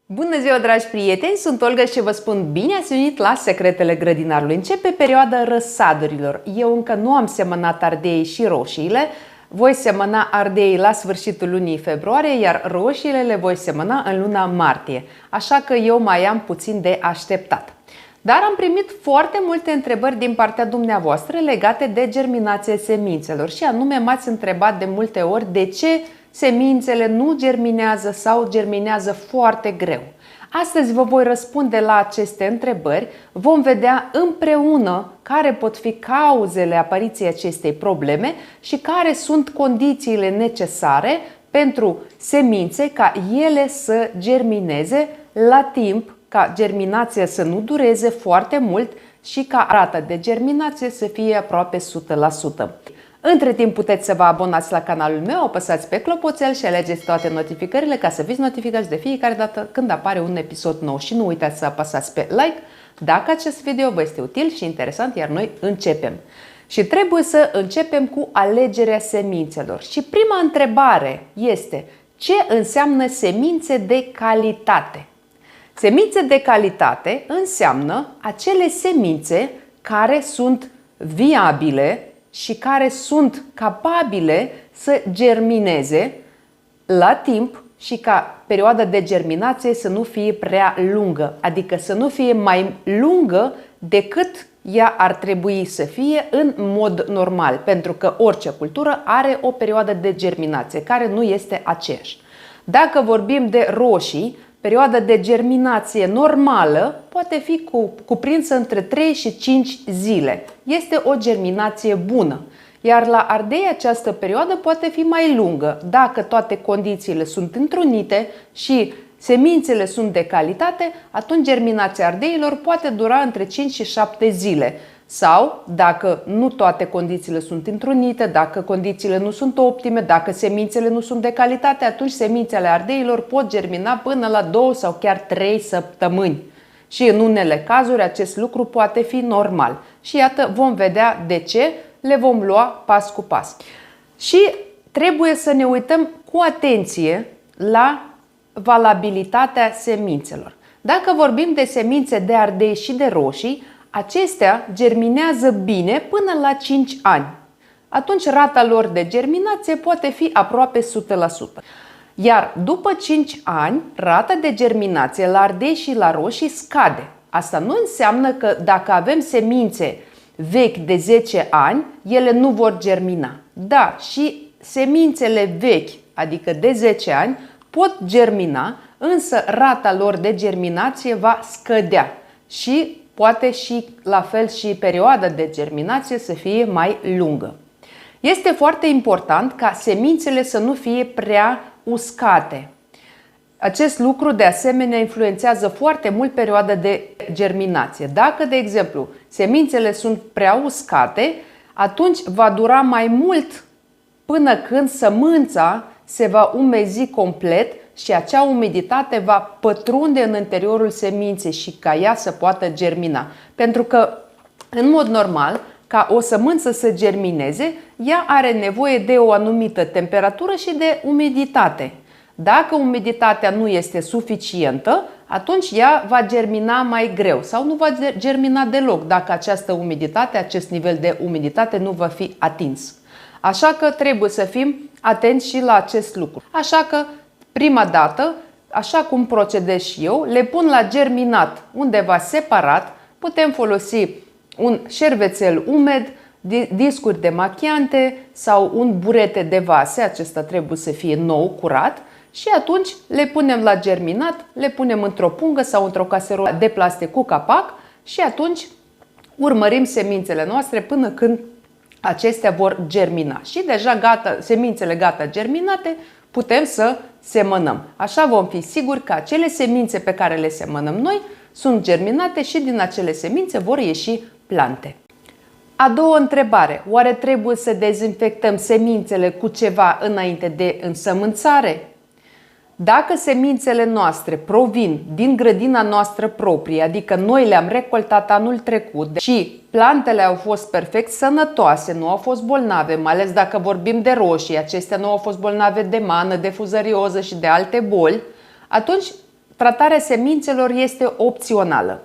Bună ziua, dragi prieteni! Sunt Olga și vă spun bine ați venit la Secretele Grădinarului. Începe perioada răsadurilor. Eu încă nu am semănat ardeii și roșiile. Voi semăna ardeii la sfârșitul lunii februarie, iar roșiile le voi semăna în luna martie. Așa că eu mai am puțin de așteptat. Dar am primit foarte multe întrebări din partea dumneavoastră legate de germinația semințelor. Și anume m-ați întrebat de multe ori de ce semințele nu germinează sau germinează foarte greu. Astăzi vă voi răspunde la aceste întrebări. Vom vedea împreună care pot fi cauzele apariției acestei probleme și care sunt condițiile necesare pentru semințe ca ele să germineze la timp, ca germinația să nu dureze foarte mult și ca rata de germinație să fie aproape 100%. Între timp puteți să vă abonați la canalul meu, apăsați pe clopoțel și alegeți toate notificările ca să fiți notificați de fiecare dată când apare un episod nou. Și nu uitați să apăsați pe like dacă acest video vă este util și interesant, iar noi începem. Și trebuie să începem cu alegerea semințelor. Și prima întrebare este: ce înseamnă semințe de calitate? Semințe de calitate înseamnă acele semințe care sunt viabile și care sunt capabile să germineze la timp și ca perioada de germinație să nu fie prea lungă, adică să nu fie mai lungă decât ea ar trebui să fie în mod normal, pentru că orice cultură are o perioadă de germinație care nu este aceeași. Dacă vorbim de roșii, perioada de germinație normală poate fi cuprinsă între 3 și 5 zile. Este o germinație bună. Iar la ardei această perioadă poate fi mai lungă. Dacă toate condițiile sunt întrunite și semințele sunt de calitate, atunci germinația ardeilor poate dura între 5 și 7 zile. Sau, dacă nu toate condițiile sunt întrunite, dacă condițiile nu sunt optime, dacă semințele nu sunt de calitate, atunci semințele ardeilor pot germina până la 2 sau chiar 3 săptămâni. Și în unele cazuri acest lucru poate fi normal. Și iată, vom vedea de ce, le vom lua pas cu pas. Și trebuie să ne uităm cu atenție la valabilitatea semințelor. Dacă vorbim de semințe de ardei și de roșii, acestea germinează bine până la 5 ani. Atunci rata lor de germinație poate fi aproape 100%. Iar după 5 ani, rata de germinație la ardei și la roșii scade. Asta nu înseamnă că dacă avem semințe vechi de 10 ani, ele nu vor germina. Da, și semințele vechi, adică de 10 ani, pot germina, însă rata lor de germinație va scădea și poate și la fel și perioada de germinație să fie mai lungă. Este foarte important ca semințele să nu fie prea uscate. Acest lucru de asemenea influențează foarte mult perioada de germinație. Dacă, de exemplu, semințele sunt prea uscate, atunci va dura mai mult până când sămânța se va umezi complet și acea umiditate va pătrunde în interiorul seminței și ca ea să poată germina. Pentru că, în mod normal, ca o sămânță să germineze, ea are nevoie de o anumită temperatură și de umiditate. Dacă umiditatea nu este suficientă, atunci ea va germina mai greu sau nu va germina deloc dacă această umiditate, acest nivel de umiditate nu va fi atins. Așa că trebuie să fim atenți și la acest lucru. Așa că, prima dată, așa cum procedez și eu, le pun la germinat undeva separat. Putem folosi un șervețel umed, discuri demachiante sau un burete de vase, acesta trebuie să fie nou, curat, și atunci le punem la germinat, le punem într-o pungă sau într-o caserolă de plastic cu capac și atunci urmărim semințele noastre până când acestea vor germina. Și deja gata, semințele gata germinate, putem să semănăm. Așa vom fi siguri că acele semințe pe care le semănăm noi sunt germinate și din acele semințe vor ieși plante. A doua întrebare: oare trebuie să dezinfectăm semințele cu ceva înainte de însămânțare? Dacă semințele noastre provin din grădina noastră proprie, adică noi le-am recoltat anul trecut și plantele au fost perfect sănătoase, nu au fost bolnave, mai ales dacă vorbim de roșii, acestea nu au fost bolnave de mană, de fuzărioză și de alte boli, atunci tratarea semințelor este opțională.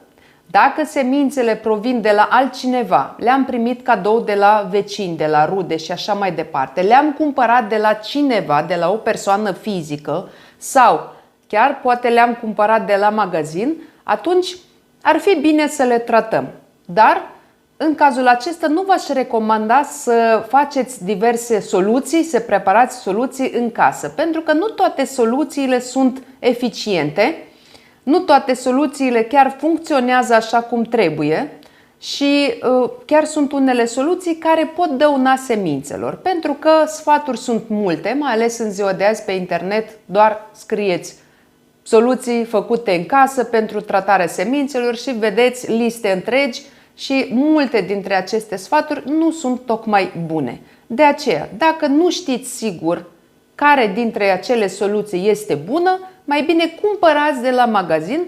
Dacă semințele provin de la altcineva, le-am primit cadou de la vecini, de la rude și așa mai departe, le-am cumpărat de la cineva, de la o persoană fizică sau chiar poate le-am cumpărat de la magazin, atunci ar fi bine să le tratăm. Dar în cazul acesta nu v-aș recomanda să faceți diverse soluții, să preparați soluții în casă, pentru că nu toate soluțiile sunt eficiente, nu toate soluțiile chiar funcționează așa cum trebuie și chiar sunt unele soluții care pot dăuna semințelor, pentru că sfaturi sunt multe, mai ales în ziua de azi pe internet, doar scrieți soluții făcute în casă pentru tratarea semințelor și vedeți liste întregi și multe dintre aceste sfaturi nu sunt tocmai bune. De aceea, dacă nu știți sigur care dintre acele soluții este bună, mai bine cumpărați de la magazin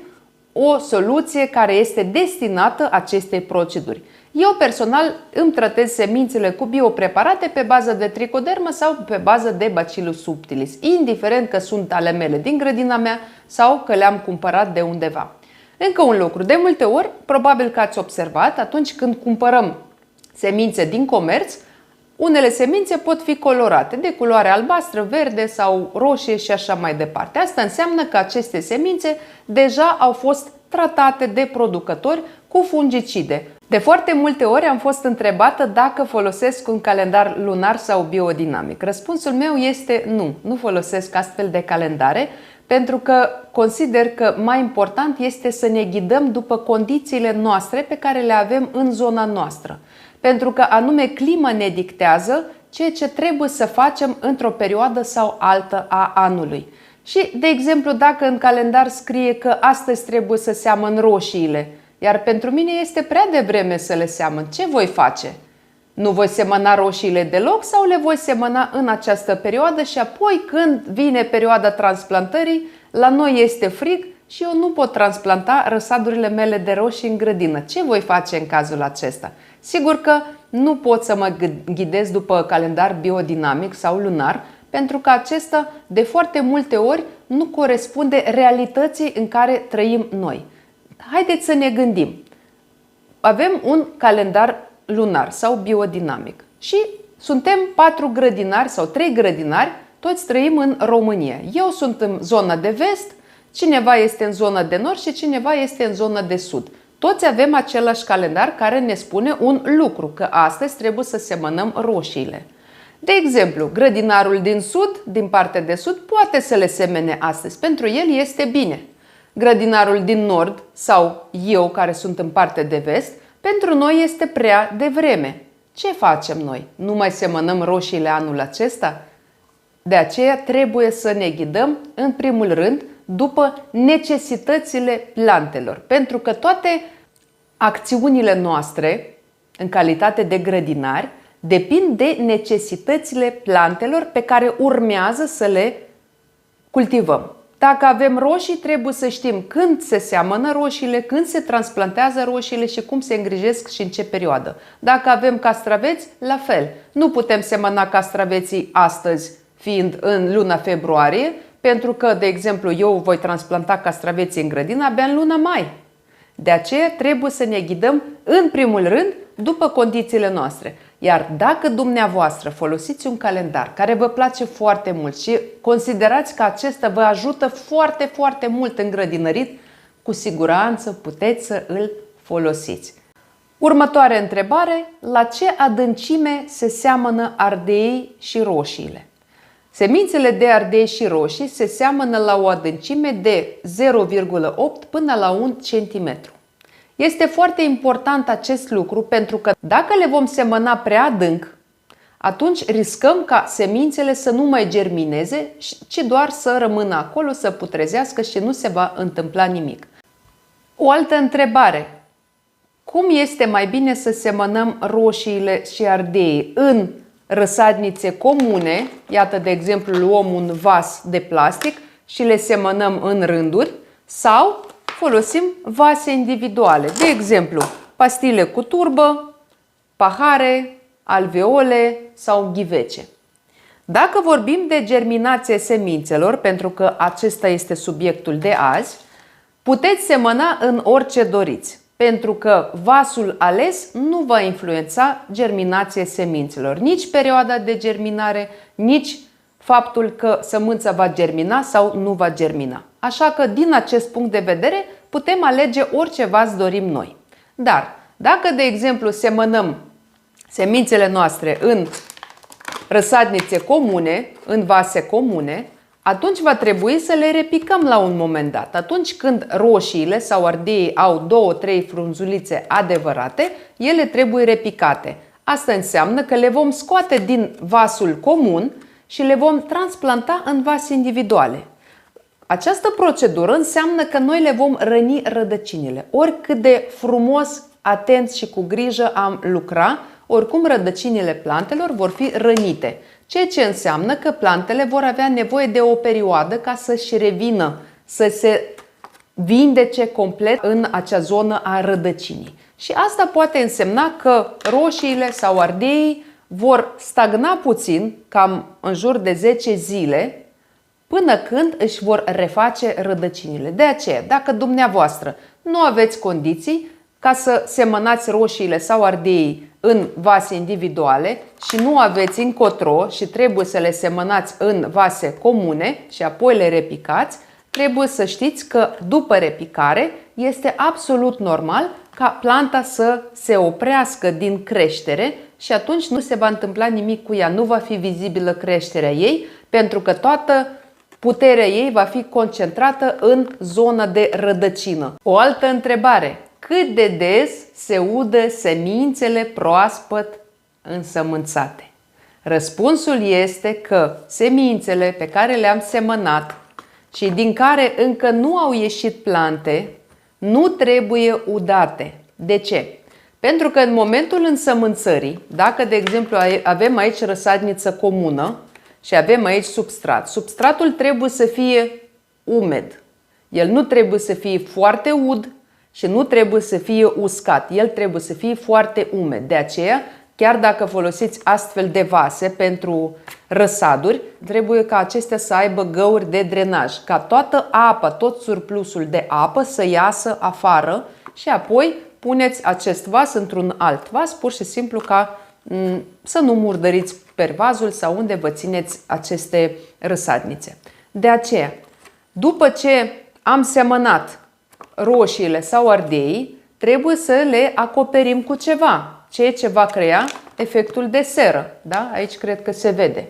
o soluție care este destinată acestei proceduri. Eu personal îmi tratez semințele cu biopreparate pe bază de tricodermă sau pe bază de Bacillus subtilis, indiferent că sunt ale mele din grădina mea sau că le-am cumpărat de undeva. Încă un lucru, de multe ori, probabil că ați observat, atunci când cumpărăm semințe din comerț, unele semințe pot fi colorate de culoare albastră, verde sau roșie și așa mai departe. Asta înseamnă că aceste semințe deja au fost tratate de producători cu fungicide. De foarte multe ori am fost întrebată dacă folosesc un calendar lunar sau biodinamic. Răspunsul meu este nu, nu folosesc astfel de calendare, pentru că consider că mai important este să ne ghidăm după condițiile noastre pe care le avem în zona noastră. Pentru că anume clima ne dictează ceea ce trebuie să facem într-o perioadă sau altă a anului. Și, de exemplu, dacă în calendar scrie că astăzi trebuie să seamăn roșiile, iar pentru mine este prea devreme să le seamăn, ce voi face? Nu voi semăna roșiile deloc sau le voi semăna în această perioadă și apoi când vine perioada transplantării, la noi este frig și eu nu pot transplanta răsadurile mele de roșii în grădină. Ce voi face în cazul acesta? Sigur că nu pot să mă ghidez după calendar biodinamic sau lunar, pentru că acesta de foarte multe ori nu corespunde realității în care trăim noi. Haideți să ne gândim. Avem un calendar lunar sau biodinamic și suntem 4 grădinari sau 3 grădinari, toți trăim în România. Eu sunt în zona de vest, cineva este în zona de nord și cineva este în zona de sud. Toți avem același calendar care ne spune un lucru, că astăzi trebuie să semănăm roșiile. De exemplu, grădinarul din sud, din partea de sud, poate să le semene astăzi. Pentru el este bine. Grădinarul din nord sau eu care sunt în partea de vest, pentru noi este prea devreme. Ce facem noi? Nu mai semănăm roșiile anul acesta? De aceea trebuie să ne ghidăm, în primul rând, după necesitățile plantelor. Pentru că toate acțiunile noastre, în calitate de grădinari, depind de necesitățile plantelor pe care urmează să le cultivăm. Dacă avem roșii, trebuie să știm când se seamănă roșiile, când se transplantează roșiile și cum se îngrijesc și în ce perioadă. Dacă avem castraveți, la fel. Nu putem semăna castraveții astăzi, fiind în luna februarie, pentru că, de exemplu, eu voi transplanta castraveții în grădină abia în luna mai. De aceea trebuie să ne ghidăm, în primul rând, după condițiile noastre. Iar dacă dumneavoastră folosiți un calendar care vă place foarte mult și considerați că acesta vă ajută foarte, foarte mult în grădinărit, cu siguranță puteți să îl folosiți. Următoarea întrebare: la ce adâncime se seamănă ardeii și roșiile? Semințele de ardei și roșii se seamănă la o adâncime de 0,8 până la 1 cm. Este foarte important acest lucru pentru că dacă le vom semăna prea adânc, atunci riscăm ca semințele să nu mai germineze, ci doar să rămână acolo, să putrezească și nu se va întâmpla nimic. O altă întrebare: cum este mai bine să semănăm roșiile și ardeii? În răsadnițe comune, iată, de exemplu, luăm un vas de plastic și le semănăm în rânduri, sau folosim vase individuale, de exemplu, pastile cu turbă, pahare, alveole sau ghivece. Dacă vorbim de germinație semințelor, pentru că acesta este subiectul de azi, Puteți semăna în orice doriți, pentru că vasul ales nu va influența germinația semințelor, nici perioada de germinare, nici faptul că sămânța va germina sau nu va germina. Așa că, din acest punct de vedere, putem alege orice vas dorim noi. Dar, dacă, de exemplu, semănăm semințele noastre în răsadnițe comune, în vase comune, atunci va trebui să le repicăm la un moment dat. Atunci când roșiile sau ardeii au 2-3 frunzulițe adevărate, ele trebuie repicate. Asta înseamnă că le vom scoate din vasul comun și le vom transplanta în vase individuale. Această procedură înseamnă că noi le vom răni rădăcinile. Oricât de frumos, atent și cu grijă am lucra, oricum rădăcinile plantelor vor fi rănite. Ceea ce înseamnă că plantele vor avea nevoie de o perioadă ca să-și revină, să se vindece complet în acea zonă a rădăcinii. Și asta poate însemna că roșiile sau ardeii vor stagna puțin, cam în jur de 10 zile, până când își vor reface rădăcinile. De aceea, dacă dumneavoastră nu aveți condiții ca să semănați roșiile sau ardeii în vase individuale și nu aveți încotro și trebuie să le semănați în vase comune și apoi le repicați, trebuie să știți că după repicare este absolut normal ca planta să se oprească din creștere și atunci nu se va întâmpla nimic cu ea, nu va fi vizibilă creșterea ei, pentru că toată puterea ei va fi concentrată în zona de rădăcină. O altă întrebare: cât de des se udă semințele proaspăt însămânțate? Răspunsul este că semințele pe care le-am semănat și din care încă nu au ieșit plante nu trebuie udate. De ce? Pentru că în momentul însămânțării, dacă de exemplu avem aici răsadniță comună și avem aici substrat, substratul trebuie să fie umed. El nu trebuie să fie foarte ud și nu trebuie să fie uscat. El trebuie să fie foarte umed. De aceea, chiar dacă folosiți astfel de vase pentru răsaduri, trebuie ca acestea să aibă găuri de drenaj, ca toată apa, tot surplusul de apă să iasă afară și apoi puneți acest vas într-un alt vas, pur și simplu ca să nu murdăriți pervazul sau unde vă țineți aceste răsadnițe. De aceea, după ce am semănat roșiile sau ardeii, trebuie să le acoperim cu ceva, ceea ce va crea efectul de seră. Da? Aici cred că se vede.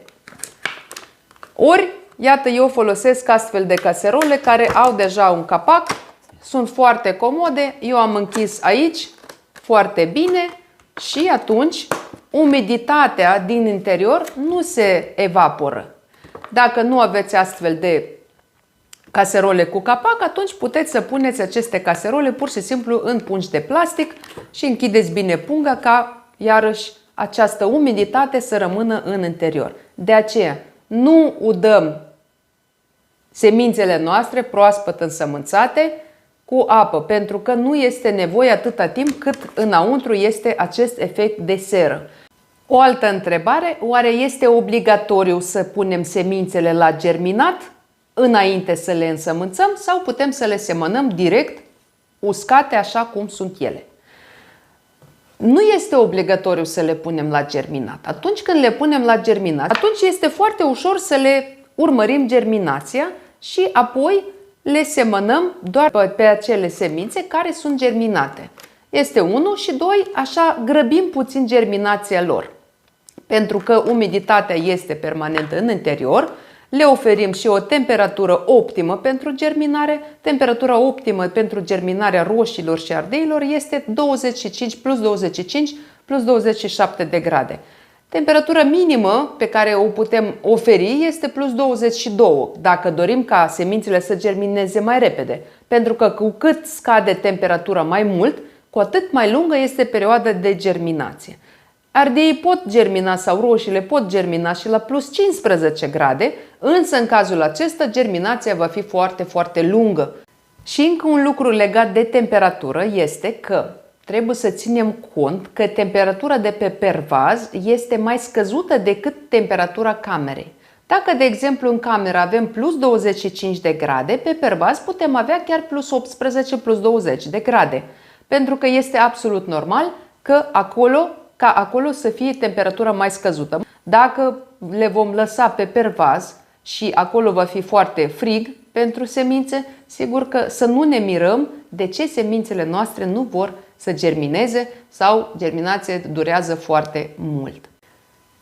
Ori, iată, eu folosesc astfel de caserole care au deja un capac, sunt foarte comode, eu am închis aici foarte bine și atunci umiditatea din interior nu se evaporă. Dacă nu aveți astfel de caserole cu capac, atunci puteți să puneți aceste caserole pur și simplu în pungi de plastic și închideți bine punga ca iarăși această umiditate să rămână în interior. De aceea nu udăm semințele noastre proaspăt însămânțate cu apă, pentru că nu este nevoie atâta timp cât înăuntru este acest efect de seră. O altă întrebare: oare este obligatoriu să punem semințele la germinat înainte să le însămânțăm sau putem să le semănăm direct uscate așa cum sunt ele? Nu este obligatoriu să le punem la germinat. Atunci când le punem la germinat, atunci este foarte ușor să le urmărim germinația și apoi le semănăm doar pe acele semințe care sunt germinate. Este 1 și 2, așa grăbim puțin germinația lor. Pentru că umiditatea este permanentă în interior, le oferim și o temperatură optimă pentru germinare. Temperatura optimă pentru germinarea roșiilor și ardeilor este 25 plus 25 plus 27 de grade. Temperatura minimă pe care o putem oferi este plus 22, dacă dorim ca semințele să germineze mai repede. Pentru că cu cât scade temperatura mai mult, cu atât mai lungă este perioada de germinație. Ardeii pot germina sau roșiile pot germina și la plus 15 grade, însă în cazul acesta germinația va fi foarte, foarte lungă. Și încă un lucru legat de temperatură este că trebuie să ținem cont că temperatura de pe pervaz este mai scăzută decât temperatura camerei. Dacă, de exemplu, în cameră avem plus 25 de grade, pe pervaz putem avea chiar plus 18, plus 20 de grade. Pentru că este absolut normal ca acolo să fie temperatura mai scăzută. Dacă le vom lăsa pe pervaz și acolo va fi foarte frig pentru semințe, sigur că să nu ne mirăm de ce semințele noastre nu vor să germineze sau germinația durează foarte mult.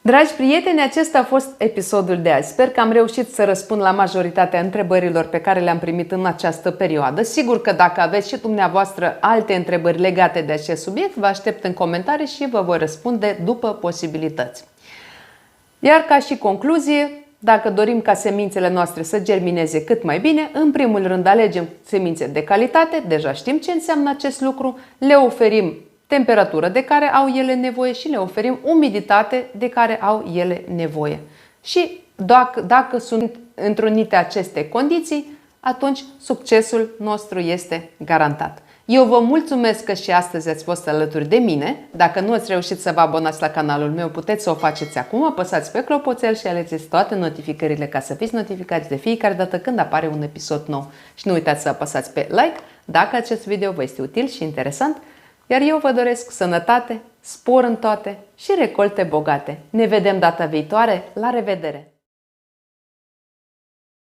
Dragi prieteni, acesta a fost episodul de azi. Sper că am reușit să răspund la majoritatea întrebărilor pe care le-am primit în această perioadă. Sigur că dacă aveți și dumneavoastră alte întrebări legate de acest subiect, vă aștept în comentarii și vă voi răspunde după posibilități. Iar ca și concluzie, dacă dorim ca semințele noastre să germineze cât mai bine, în primul rând alegem semințe de calitate, deja știm ce înseamnă acest lucru, le oferim temperatură de care au ele nevoie și le oferim umiditate de care au ele nevoie. Și dacă sunt întrunite aceste condiții, atunci succesul nostru este garantat. Eu vă mulțumesc că și astăzi ați fost alături de mine. Dacă nu ați reușit să vă abonați la canalul meu, puteți să o faceți acum. Apăsați pe clopoțel și alegeți toate notificările ca să fiți notificați de fiecare dată când apare un episod nou. Și nu uitați să apăsați pe like dacă acest video vă este util și interesant. Iar eu vă doresc sănătate, spor în toate și recolte bogate. Ne vedem data viitoare. La revedere!